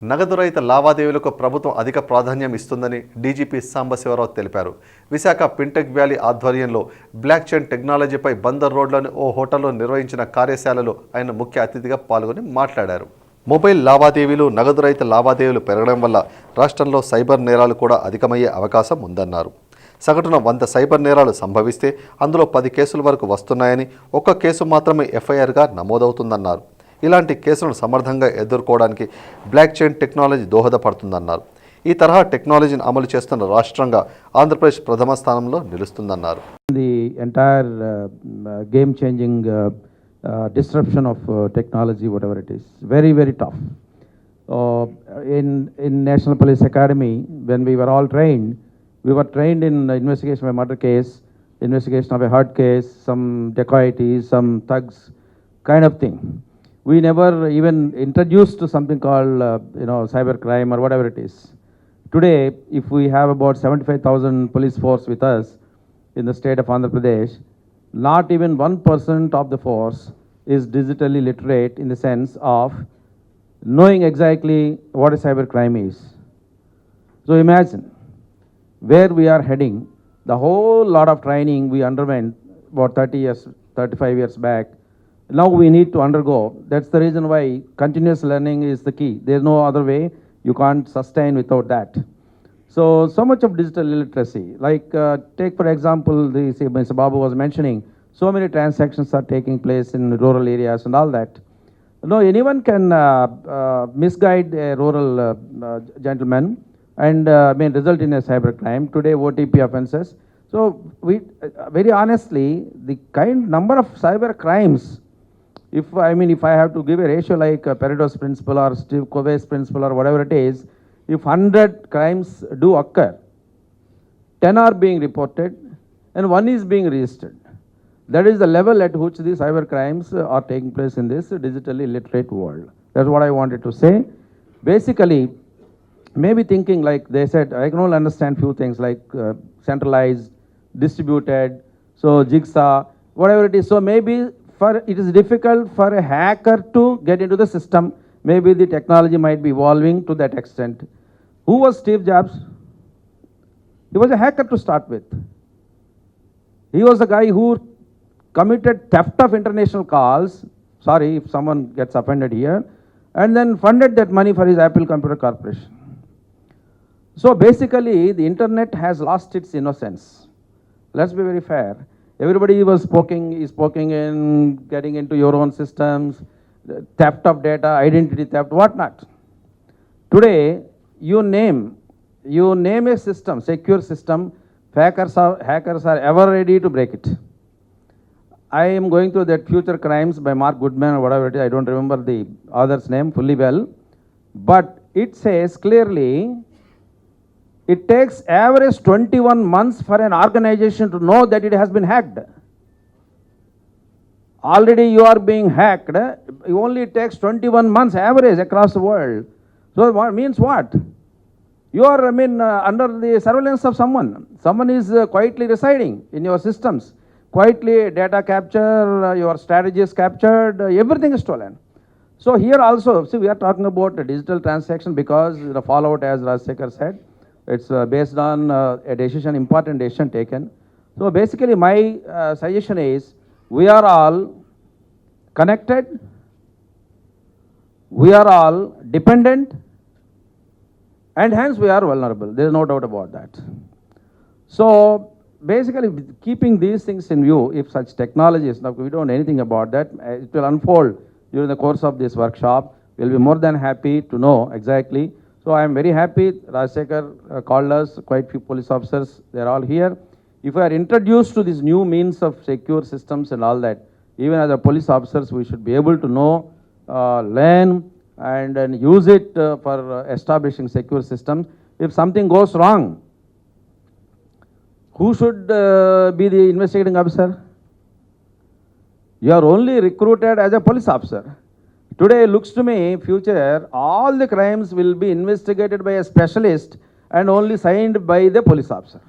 నగదు రహిత లావాదేవీలకు ప్రభుత్వం అధిక ప్రాధాన్యం ఇస్తుందని డీజీపీ Sambasiva Rao తెలిపారు. విశాఖ ఫిన్టెక్ వ్యాలీ ఆధ్వర్యంలో బ్లాక్ చైన్ టెక్నాలజీపై బందర్ రోడ్లోని ఓ హోటల్లో నిర్వహించిన కార్యశాలలో ఆయన ముఖ్య అతిథిగా పాల్గొని మాట్లాడారు. మొబైల్ లావాదేవీలు, నగదు రహిత లావాదేవీలు పెరగడం వల్ల రాష్ట్రంలో సైబర్ నేరాలు కూడా అధికమయ్యే అవకాశం ఉందన్నారు. సగటున 100 సైబర్ నేరాలు సంభవిస్తే అందులో 10 కేసుల వరకు వస్తున్నాయని, ఒక్క కేసు మాత్రమే ఎఫ్ఐఆర్గా నమోదవుతుందన్నారు. ఇలాంటి కేసులను సమర్థంగా ఎదుర్కోవడానికి బ్లాక్ చైన్ టెక్నాలజీ దోహదపడుతుందన్నారు. ఈ తరహా టెక్నాలజీని అమలు చేస్తున్న రాష్ట్రంగా ఆంధ్రప్రదేశ్ ప్రథమ స్థానంలో నిలుస్తుందన్నారు. The entire game changing disruption of technology, whatever it is, very tough. In National Police Academy, when we were all trained, we were trained in investigation of a murder case, investigation of a hurt case, some dacoity, some thugs kind of thing. We never even introduced to something called cyber crime or whatever it is. Today, if we have about 75,000 police force with us in the state of Andhra Pradesh, not even 1% of the force is digitally literate in the sense of knowing exactly what a cyber crime is. So imagine where we are heading. The whole lot of training we underwent about 30 years, 35 years back, now we need to undergo. That's the reason why continuous learning is the key. There's no other way. You can't sustain without that. So much of digital illiteracy. Like take for example, Mr. Babu was mentioning, so many transactions are taking place in rural areas and all that. No, anyone can misguide a rural gentleman and result in a cyber crime. Today, OTP offences. So we very honestly, the number of cyber crimes, if I have to give a ratio like Pareto's principle or Steve Covey's principle or whatever it is, if 100 crimes do occur, 10 are being reported and 1 is being registered. That is the level at which these cyber crimes are taking place in this digitally literate world. That's what I wanted to say. Basically, maybe thinking like they said, I can only understand few things like centralized, distributed, so jigsaw, whatever it is. So maybe it is difficult for a hacker to get into the system. Maybe the technology might be evolving to that extent. Who was Steve Jobs? He was a hacker to start with. He was the guy who committed theft of international calls. Sorry if someone gets offended here. And then funded that money for his Apple Computer Corporation. So basically, the internet has lost its innocence. Let's be very fair. Everybody was poking in, getting into your own systems, theft of data, identity theft, whatnot. Today, you name a system, secure system, hackers are ever ready to break it. I am going through that Future Crimes by Mark Goodman or whatever it is, I don't remember the author's name fully well, but it says clearly, it takes average 21 months for an organization to know that it has been hacked. Already you are being hacked, it only takes 21 months average across the world. So what means what? You are under the surveillance of someone. Someone is quietly residing in your systems. Quietly data capture, your strategy is captured, everything is stolen. So here also, see, we are talking about a digital transaction because the fallout, as Rajsekhar said, it's based on a decision, important decision taken. So basically my suggestion is, we are all connected, we are all dependent, and hence we are vulnerable. There is no doubt about that. So basically, keeping these things in view, if such technologies, now we don't know anything about that, it will unfold during the course of this workshop. We'll be more than happy to know exactly. So I am very happy, Rajsekhar called us, quite few police officers, they're all here. If we are introduced to these new means of secure systems and all that, even as a police officers, we should be able to know, learn, and use it for establishing secure systems. If something goes wrong, who should be the investigating officer? You are only recruited as a police officer. Today, looks to me, future, all the crimes will be investigated by a specialist and only signed by the police officer.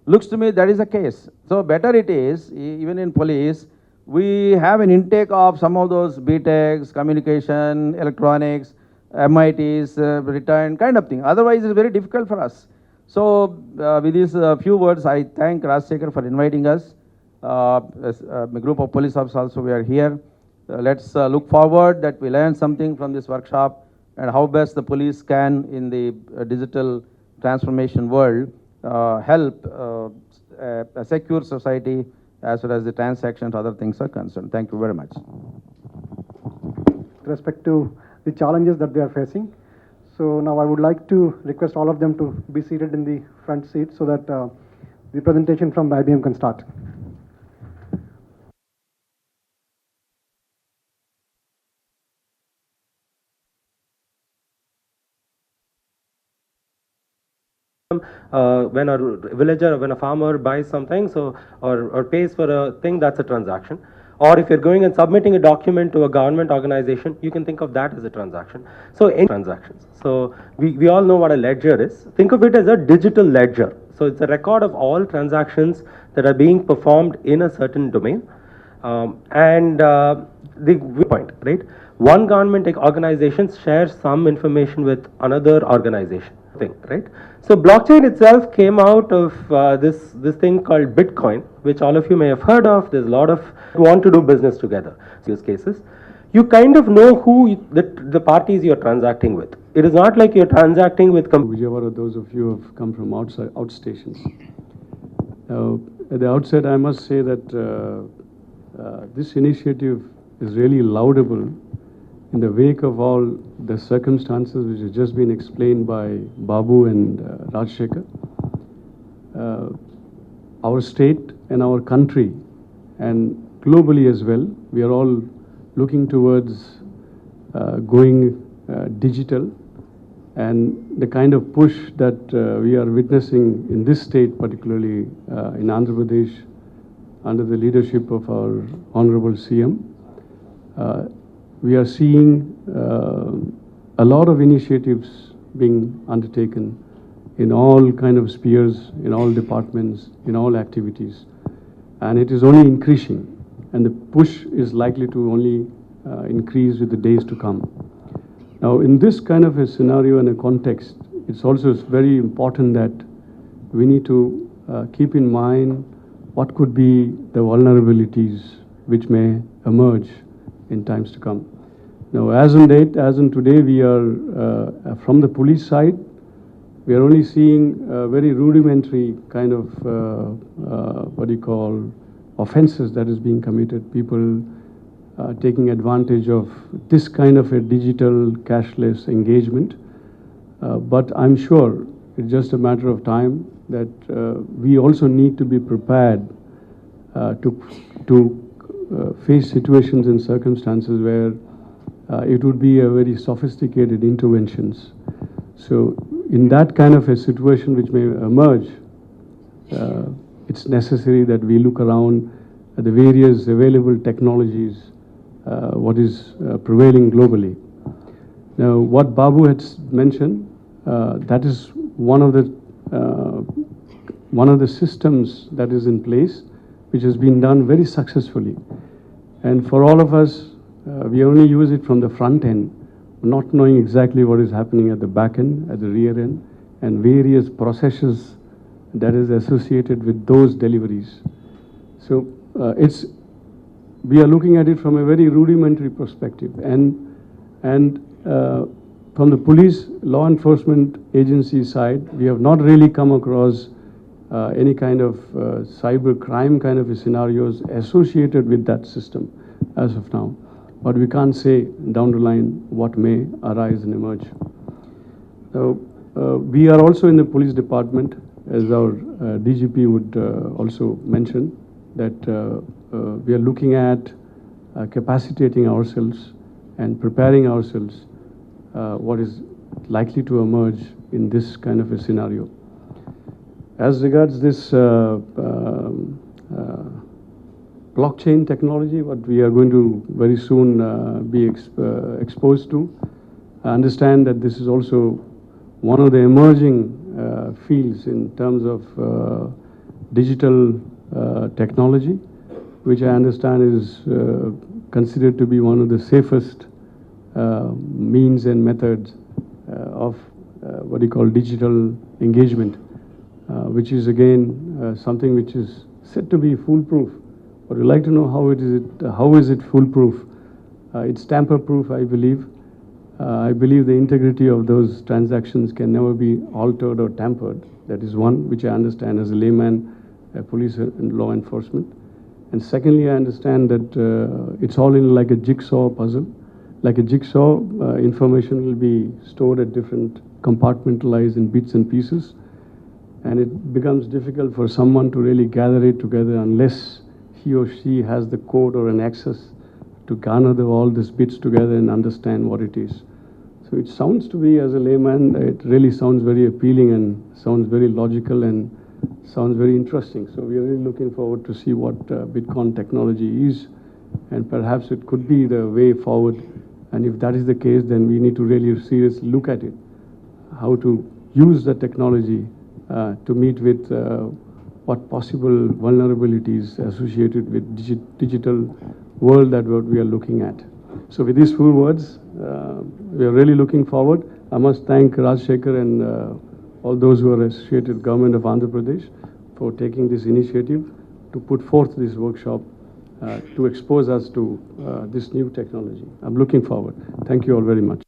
Looks to me that is the case. So better it is, even in police, we have an intake of some of those BTechs, communication, electronics, MITs, returned, kind of thing. Otherwise, it's very difficult for us. So, with these few words, I thank Rajsekhar for inviting us. A group of police officers also, we are here. Let's look forward that we learn something from this workshop and how best the police can, in the digital transformation world, help a secure society as far as the transactions, other things are concerned. Thank you very much. With respect to the challenges that they are facing. So now I would like to request all of them to be seated in the front seat so that the presentation from IBM can start. When a villager or when a farmer buys something, or pays for a thing, that's a transaction. Or if you're going and submitting a document to a government organization, you can think of that as a transaction. So any transactions. So we all know what a ledger is. Think of it as a digital ledger. So it's a record of all transactions that are being performed in a certain domain. The viewpoint, right? One government organization shares some information with another organization, right? So blockchain itself came out of this thing called Bitcoin, which all of you may have heard of. There's a lot of want to do business together. Use cases. You kind of know who the parties you're transacting with. It is not like you're transacting with. Whichever of those of you have come from outstations. At the outset, I must say that this initiative is really laudable in the wake of all the circumstances which have just been explained by Babu and Rajsekhar. Our state and our country, and globally as well, we are all looking towards going digital, and the kind of push that we are witnessing in this state, particularly in Andhra Pradesh, under the leadership of our Honorable CM, we are seeing a lot of initiatives being undertaken in all kind of spheres, in all departments, in all activities, and it is only increasing, and the push is likely to only increase with the days to come. Now, in this kind of a scenario and a context, it's also very important that we need to keep in mind what could be the vulnerabilities which may emerge in times to come. Now, as on today, we are, from the police side, we are only seeing a very rudimentary kind of, offences that is being committed. People taking advantage of this kind of a digital cashless engagement. But I'm sure it's just a matter of time that we also need to be prepared to face situations and circumstances where it would be a very sophisticated interventions. So in that kind of a situation which may emerge, it's necessary that we look around at the various available technologies, what is prevailing globally. Now, what Babu had mentioned, that is one of the systems that is in place, which has been done very successfully. And for all of us, we only use it from the front end, not knowing exactly what is happening at the back end, at the rear end, and various processes that is associated with those deliveries. So we are looking at it from a very rudimentary perspective, and from the police law enforcement agency side, we have not really come across any kind of cyber crime kind of scenarios associated with that system as of now. But we can't say down the line what may arise and emerge. So we are also in the police department, as our DGP would also mention, that we are looking at capacitating ourselves and preparing ourselves what is likely to emerge in this kind of a scenario. As regards this blockchain technology, what we are going to very soon be exposed to, I understand that this is also one of the emerging fields in terms of digital technology, which I understand is considered to be one of the safest means and methods of what you call digital engagement, which is again something which is said to be foolproof. But we'd like to know how is it foolproof? It's tamper-proof, I believe. I believe the integrity of those transactions can never be altered or tampered. That is one which I understand as a layman, police and law enforcement. And secondly, I understand that it's all in like a jigsaw puzzle. Like a jigsaw, information will be stored at different compartmentalized in bits and pieces. And it becomes difficult for someone to really gather it together unless he or she has the code or an access to garner all these bits together and understand what it is. So it sounds to me as a layman, it really sounds very appealing and sounds very logical and sounds very interesting. So we are really looking forward to see what Bitcoin technology is, and perhaps it could be the way forward. And if that is the case, then we need to really seriously look at it, how to use the technology to meet with what possible vulnerabilities associated with digital world that what we are looking at. So with these few words, we are really looking forward. I must thank Rajshekhar and all those who are associated with Government of Andhra Pradesh for taking this initiative to put forth this workshop to expose us to this new technology. I'm looking forward. Thank you all very much.